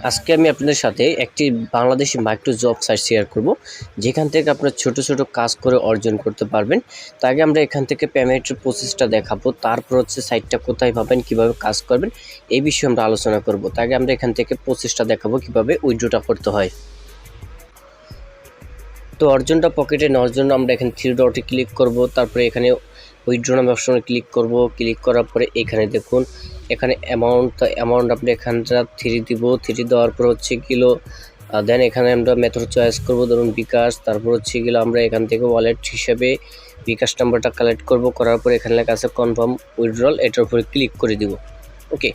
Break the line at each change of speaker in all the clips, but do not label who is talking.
আজকে আমি আপনাদের সাথে একটি বাংলাদেশি মাইক্রো জব সাইট শেয়ার করব, যেখান থেকে আপনারা ছোট ছোট কাজ করে অর্জন করতে পারবেন। তো আগে আমরা এখান থেকে পেমেন্টের প্রসেসটা দেখাবো, তারপর হচ্ছে সাইটটা কোথায় পাবেন, কিভাবে কাজ করবেন এই বিষয়ে আমরা আলোচনা করব। তো আগে আমরা এখান থেকে প্রসেসটা দেখাবো কিভাবে উইথড্রটা করতে হয়। তো অর্জনটা পকেটে নেওয়ার জন্য আমরা এখানে থ্রি ডটে ক্লিক করব, তারপরে এখানে উইথড্র নামে অপশনে ক্লিক করব। ক্লিক করার পরে এখানে দেখুন, এখানে অ্যামাউন্ট আপনি এখানটা থ্রি দিব। থ্রি দেওয়ার পর হচ্ছে কিলো দেন এখানে আমরা মেথড চয়েস করব, ধরুন বিকাশ। তারপর হচ্ছে গেলে আমরা এখান থেকে ওয়ালেট হিসেবে বিকাশ নাম্বারটা কালেক্ট করব। করার পরে এখানে লেখা আছে কনফার্ম উইথড্রল, এটার উপরে ক্লিক করে দিব। ওকে,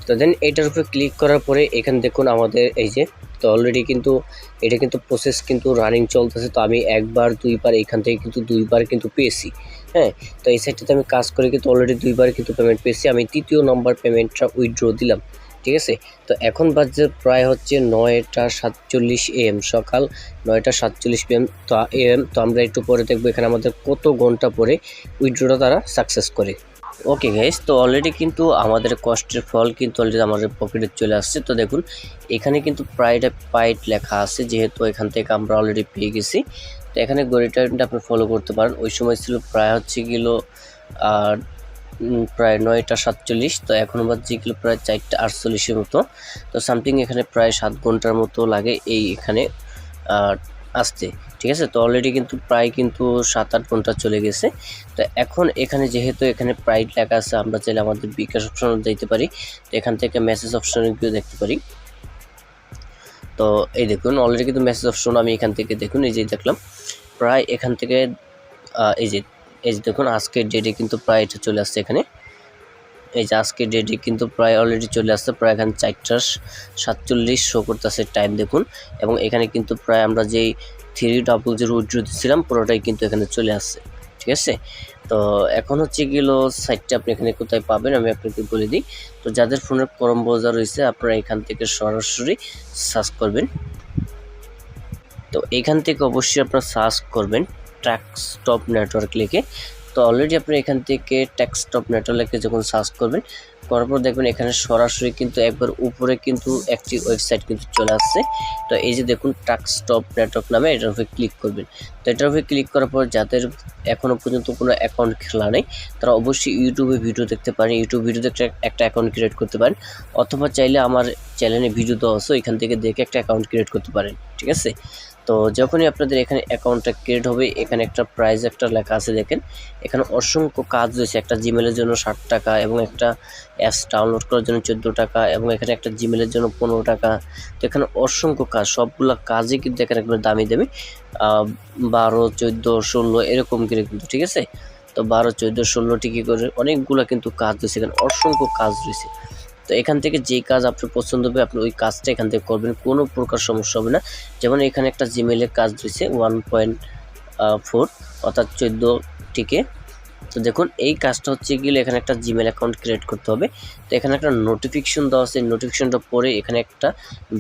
তো দেন এটার উপরে ক্লিক করার পরে এখানে দেখুন আমাদের এই যে, তো অলরেডি কিন্তু এটা কিন্তু প্রসেস কিন্তু রানিং চলতেছে। তো আমি একবার দুইবার এখান থেকে কিন্তু দুইবার কিন্তু পেয়েছি। হ্যাঁ, তো এই সাইটটাতে আমি কাজ করে কিন্তু অলরেডি দুইবার কিন্তু পেমেন্ট পেয়েছি। আমি তৃতীয় নম্বর পেমেন্টটা উইথড্র দিলাম। ঠিক আছে, তো এখন বাজে প্রায় হচ্ছে 9:47 AM, সকাল 9:47 PM তো AM। তো আমরা একটু পরে দেখবো এখানে আমাদের কত ঘন্টা পরে উইথড্রটা তারা সাকসেস করে। ওকে গাইস, তো অলরেডি কিন্তু আমাদের কষ্টের ফল কিন্তু অলরেডি আমাদের পকেটে চলে আসছে। তো দেখুন এখানে কিন্তু প্রায়টা পাইট লেখা আছে, যেহেতু এখান থেকে আমরা অলরেডি পেয়ে গেছি। তো এখানে ঘড়ি টাইমটা আপনি ফলো করতে পারেন। ওই সময় ছিল প্রায় হচ্ছে গেলো প্রায় 9:47। তো এখন বাজছে গেলো প্রায় 4:48 মতো। তো সামথিং এখানে প্রায় 7 ঘন্টার মতো লাগে এই এখানে আসতে। ঠিক আছে, তো অলরেডি কিন্তু প্রায় কিন্তু 7-8 ঘন্টা চলে গেছে। তো এখন এখানে যেহেতু এখানে প্রাইড লেখা আছে, আমরা চাইলে আমাদের বিকাশ অপশনে যেতে পারি। তো এখান থেকে মেসেজ অপশনে গিয়ে দেখতে পারি। তো এই দেখুন অলরেডি কিন্তু মেসেজ অপশন আমি এখান থেকে দেখুন এই যে দেখলাম প্রায় এখান থেকে এই যে দেখুন আজকের ডেটে কিন্তু প্রায় এটা চলে আসছে। এখানে এই যে আজকের ডেটে কিন্তু প্রায় অলরেডি চলে আসছে, প্রায় এখানে 4:47 শো করতেছে টাইম দেখুন। এবং এখানে কিন্তু প্রায় আমরা যেই 300 উইথড্র দিচ্ছিলাম পুরোটাই কিন্তু এখানে চলে আসছে। ঠিক আছে, তো এখন হচ্ছে গেলো সাইটটা আপনি এখানে কোথায় পাবেন আমি আপনাকে বলে দিই। তো যাদের ফোনের ক্রোম ব্রাউজার রয়েছে আপনারা এখান থেকে সরাসরি সার্চ করবেন। তো এখান থেকে অবশ্যই আপনারা সার্চ করবেন ট্যাক্সটপ নেটওয়ার্ক লিখে। তো অলরেডি আপনি এখান থেকে ট্যাক্সটপ নেটওয়ার্কে যখন সার্চ করবেন, করার পর দেখবেন এখানে সরাসরি কিন্তু একবার উপরে কিন্তু একটি ওয়েবসাইট কিন্তু চলে আসছে। তো এই যে দেখুন ট্যাক্সটপ নেটওয়ার্ক নামে, এটার উপরে ক্লিক করবেন। তো এটার উপরে ক্লিক করার পর যাদের এখনও পর্যন্ত কোনো অ্যাকাউন্ট খোলা নেই তারা অবশ্যই ইউটিউবে ভিডিও দেখতে পারেন। ইউটিউব ভিডিও দেখতে একটা অ্যাকাউন্ট ক্রিয়েট করতে পারেন, অথবা চাইলে আমার চ্যানেলে ভিডিও দেওয়া আছে এখান থেকে দেখে একটা অ্যাকাউন্ট ক্রিয়েট করতে পারেন। ঠিক আছে, তো যখনই আপনাদের এখানে অ্যাকাউন্টটা ক্রিয়েট হবে এখানে একটা প্রাইস একটা লেখা আছে দেখেন। এখানে অসংখ্য কাজ রয়েছে, একটা জিমেলের জন্য 60 টাকা, এবং একটা অ্যাপস ডাউনলোড করার জন্য 14 টাকা, এবং এখানে একটা জিমেলের জন্য 15 টাকা। তো এখানে অসংখ্য কাজ, সবগুলো কাজই কিন্তু এখানে একবার দামি দামি 12, 14, 16 এরকম করে কিন্তু। ঠিক আছে, তো 12, 14, 16 টিকি করে অনেকগুলো কিন্তু কাজ রয়েছে, এখানে অসংখ্য কাজ রয়েছে। তো এখান থেকে যেই কাজ আপনার পছন্দ হবে আপনি ওই কাজটা এখান থেকে করবেন, কোনো প্রকার সমস্যা হবে না। যেমন এখানে একটা জিমেলের কাজ রয়েছে 1.4 অর্থাৎ 14 টিকে। তো দেখুন এই কাজটা হচ্ছে গেলে এখানে একটা জিমেল অ্যাকাউন্ট ক্রিয়েট করতে হবে। তো এখানে একটা নোটিফিকেশন দেওয়া আছে, নোটিফিকেশনটা পরে এখানে একটা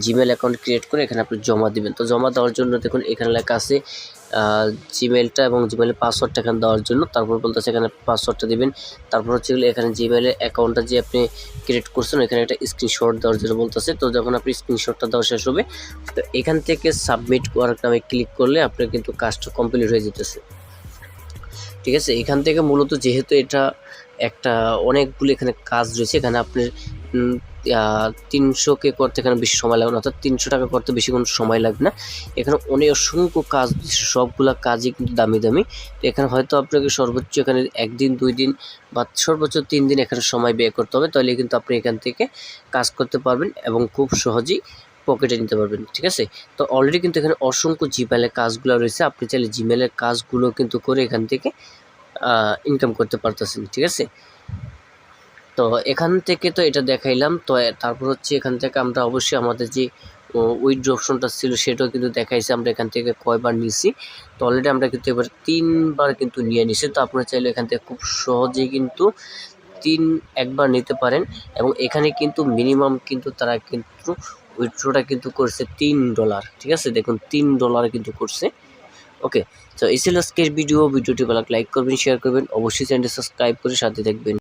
জিমেল অ্যাকাউন্ট ক্রিয়েট করে এখানে আপনি জমা দিবেন। তো জমা দেওয়ার জন্য দেখুন এখানে লেখা আছে জিমেলটা এবং জিমেলের পাসওয়ার্ডটা এখানে দেওয়ার জন্য। তারপর বলতেছে এখানে পাসওয়ার্ডটা দিবেন। তারপর হচ্ছে এখানে জিমেলের অ্যাকাউন্টটা যে আপনি ক্রিয়েট করছেন এখানে একটা স্ক্রিনশট দেওয়ার জন্য বলতেছে। তো যখন আপনি স্ক্রিনশটটা দেওয়া শেষ হবে তো এখান থেকে সাবমিট করার নামে ক্লিক করলে আপনার কিন্তু কাজটা কমপ্লিট হয়ে যেতেছে। ঠিক আছে, এখান থেকে মূলত যেহেতু এটা একটা অনেকগুলো এখানে কাজ রয়েছে, এখানে আপনার 300K করতে এখানে বেশি সময় লাগবে না, অর্থাৎ 300 টাকা করতে বেশি কোনো সময় লাগবে না। এখানে অনেক অসংখ্য কাজ, সবগুলা কাজই কিন্তু দামি দামি। তো এখানে হয়তো আপনাকে সর্বোচ্চ এখানে 1 দিন 2 দিন বা সর্বোচ্চ 3 দিন এখানে সময় ব্যয় করতে হবে, তাহলে কিন্তু আপনি এখান থেকে কাজ করতে পারবেন এবং খুব সহজেই পকেটে নিতে পারবেন। ঠিক আছে, তো অলরেডি কিন্তু এখানে অসংখ্য জিমেলের কাজগুলো রয়েছে, আপনি চাইলে জিমেলের কাজগুলো কিন্তু করে এখান থেকে ইনকাম করতে পারতেছেন। ঠিক আছে, তো এখান থেকে তো এটা দেখাইলাম। তো তারপর হচ্ছে এখান থেকে আমরা অবশ্যই আমাদের যে উইথড্র অপশনটা ছিল সেটাও কিন্তু দেখাইছে আমরা এখান থেকে কয়বার নিছি। তো অলরেডি আমরা কিন্তু এবার 3বার কিন্তু নিয়ে নিছি। তো আপনারা চাইলে এখান থেকে খুব সহজেই কিন্তু একবার নিতে পারেন। এবং এখানে কিন্তু মিনিমাম কিন্তু তারা কিন্তু উইথড্রটা কিন্তু করছে $3। ঠিক আছে, দেখুন $3 কিন্তু করছে। ওকে, তো এই ছিল আজকের ভিডিওটি ভালো লাইক করবেন, শেয়ার করবেন, অবশ্যই চ্যানেলটি সাবস্ক্রাইব করে সাথে থাকবেন।